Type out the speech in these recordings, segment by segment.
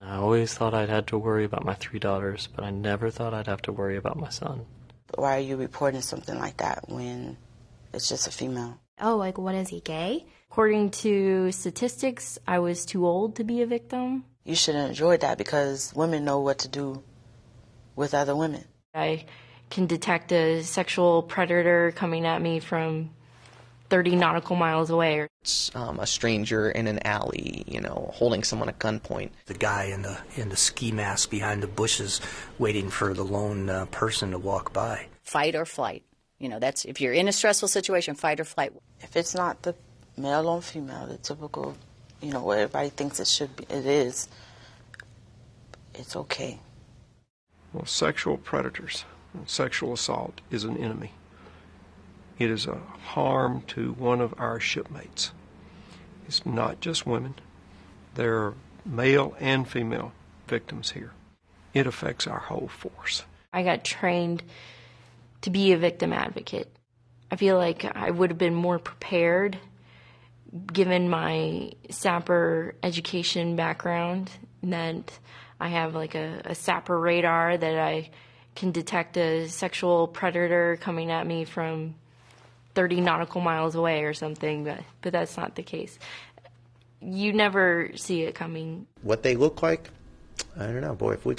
I always thought I'd had to worry about my 3 daughters, but I never thought I'd have to worry about my son. Why are you reporting something like that when it's just a female? Oh, like, what, is he gay? According to statistics, I was too old to be a victim. You should enjoy that because women know what to do with other women. I can detect a sexual predator coming at me from 30 nautical miles away. It's a stranger in an alley, holding someone at gunpoint. The guy in the ski mask behind the bushes waiting for the lone person to walk by. Fight or flight. That's, if you're in a stressful situation, fight or flight. If it's not the male on female, the typical, what everybody thinks it should be, it is, it's okay. Well, sexual predators, sexual assault is an enemy. It is a harm to one of our shipmates. It's not just women. There are male and female victims here. It affects our whole force. I got trained to be a victim advocate. I feel like I would have been more prepared given my sapper education background, that I have like a sapper radar, that I can detect a sexual predator coming at me from 30 nautical miles away or something, but that's not the case. You never see it coming. What they look like, I don't know, boy, if we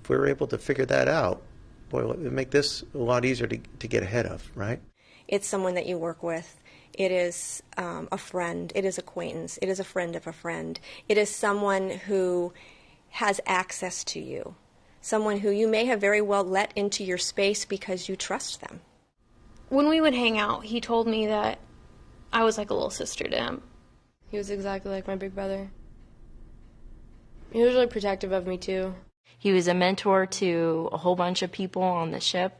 were able to figure that out, boy, it would make this a lot easier to get ahead of, right? It's someone that you work with. It is a friend. It is acquaintance. It is a friend of a friend. It is someone who has access to you, someone who you may have very well let into your space because you trust them. When we would hang out, he told me that I was like a little sister to him. He was exactly like my big brother. He was really protective of me, too. He was a mentor to a whole bunch of people on the ship.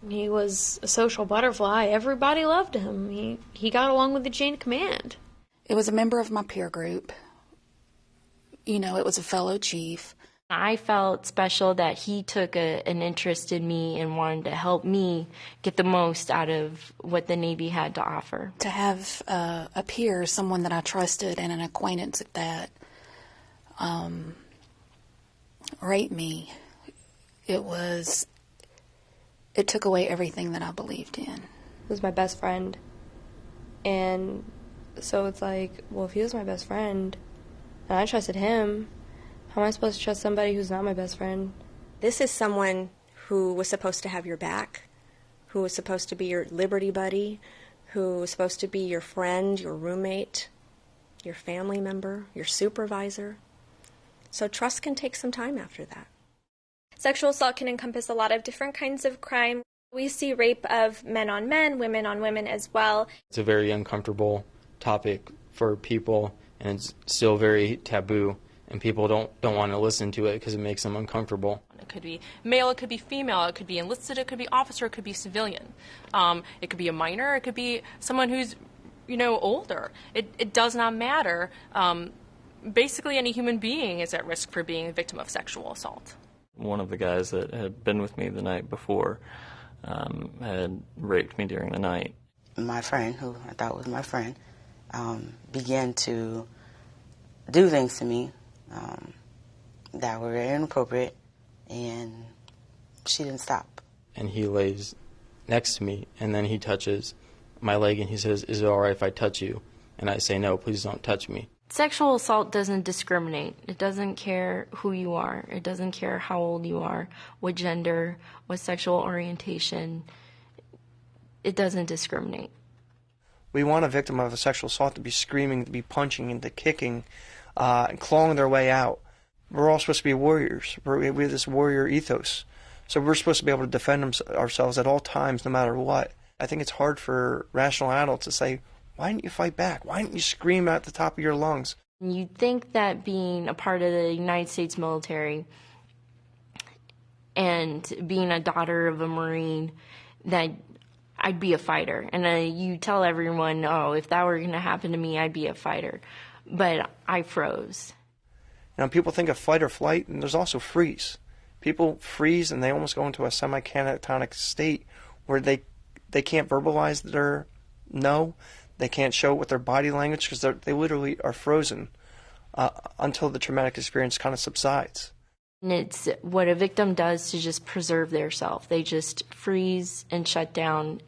He was a social butterfly. Everybody loved him. He got along with the chain of command. It was a member of my peer group. It was a fellow chief. I felt special that he took an interest in me and wanted to help me get the most out of what the Navy had to offer. To have a peer, someone that I trusted, and an acquaintance at that, rape me, it took away everything that I believed in. He was my best friend. And so it's like, well, if he was my best friend and I trusted him, how am I supposed to trust somebody who's not my best friend? This is someone who was supposed to have your back, who was supposed to be your liberty buddy, who was supposed to be your friend, your roommate, your family member, your supervisor. So trust can take some time after that. Sexual assault can encompass a lot of different kinds of crime. We see rape of men on men, women on women as well. It's a very uncomfortable topic for people, and it's still very taboo. And people don't want to listen to it because it makes them uncomfortable. It could be male, it could be female, it could be enlisted, it could be officer, it could be civilian. It could be a minor, it could be someone who's, older. It does not matter. Basically, any human being is at risk for being a victim of sexual assault. One of the guys that had been with me the night before had raped me during the night. My friend, who I thought was my friend, began to do things to me that were very inappropriate, and she didn't stop. And he lays next to me, and then he touches my leg, and he says, "Is it all right if I touch you?" And I say, "No, please don't touch me." Sexual assault doesn't discriminate. It doesn't care who you are. It doesn't care how old you are, what gender, what sexual orientation. It doesn't discriminate. We want a victim of a sexual assault to be screaming, to be punching, and to kicking, and clawing their way out. We're all supposed to be warriors. We have this warrior ethos. So we're supposed to be able to defend ourselves at all times, no matter what. I think it's hard for rational adults to say, why didn't you fight back? Why didn't you scream at the top of your lungs? You'd think that being a part of the United States military and being a daughter of a Marine, that I'd be a fighter. And you tell everyone, oh, if that were going to happen to me, I'd be a fighter. But I froze. People think of fight or flight, and there's also freeze. People freeze, and they almost go into a semi-catatonic state where they can't verbalize their no. They can't show it with their body language because they literally are frozen. until the traumatic experience kind of subsides. And it's what a victim does to just preserve their self. They just freeze and shut down,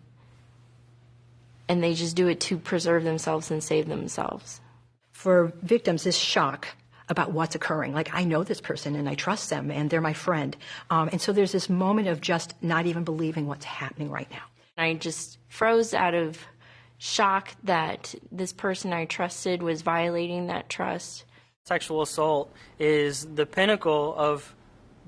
and they just do it to preserve themselves and save themselves. For victims, this shock about what's occurring, like I know this person and I trust them and they're my friend. And so there's this moment of just not even believing what's happening right now. I just froze out of shock that this person I trusted was violating that trust. Sexual assault is the pinnacle of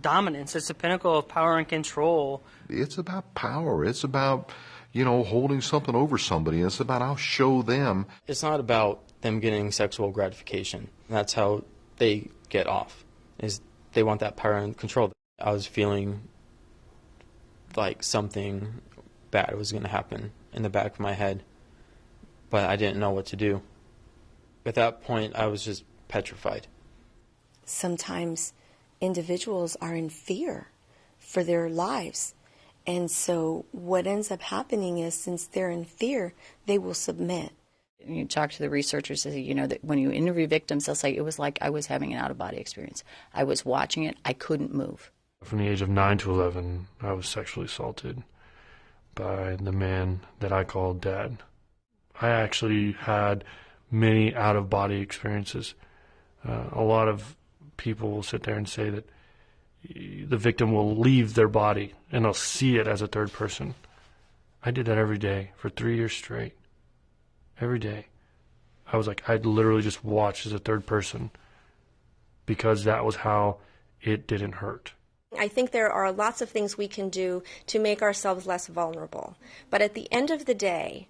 dominance. It's the pinnacle of power and control. It's about power. It's about, holding something over somebody. It's about I'll show them. It's not about them getting sexual gratification. That's how they get off, is they want that power and control. I was feeling like something bad was going to happen in the back of my head, but I didn't know what to do. At that point, I was just petrified. Sometimes individuals are in fear for their lives. And so what ends up happening is, since they're in fear, they will submit. You talk to the researchers, that when you interview victims, they'll say it was like I was having an out-of-body experience. I was watching it. I couldn't move. From the age of 9 to 11, I was sexually assaulted by the man that I called Dad. I actually had many out-of-body experiences. A lot of people will sit there and say that the victim will leave their body and they'll see it as a third person. I did that every day for 3 years straight. Every day. I was like, I'd literally just watch as a third person because that was how it didn't hurt. I think there are lots of things we can do to make ourselves less vulnerable. But at the end of the day,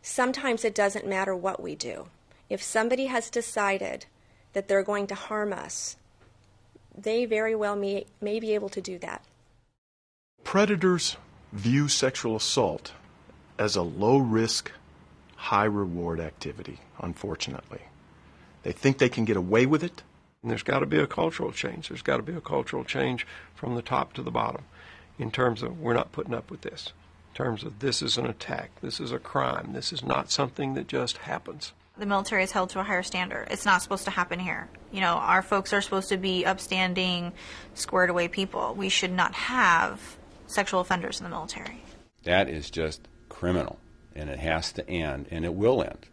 sometimes it doesn't matter what we do. If somebody has decided that they're going to harm us, they very well may be able to do that. Predators view sexual assault as a low-risk, high-reward activity, unfortunately. They think they can get away with it. And there's got to be a cultural change. There's got to be a cultural change from the top to the bottom in terms of we're not putting up with this, in terms of this is an attack, this is a crime, this is not something that just happens. The military is held to a higher standard. It's not supposed to happen here. Our folks are supposed to be upstanding, squared away people. We should not have sexual offenders in the military. That is just criminal, and it has to end, and it will end.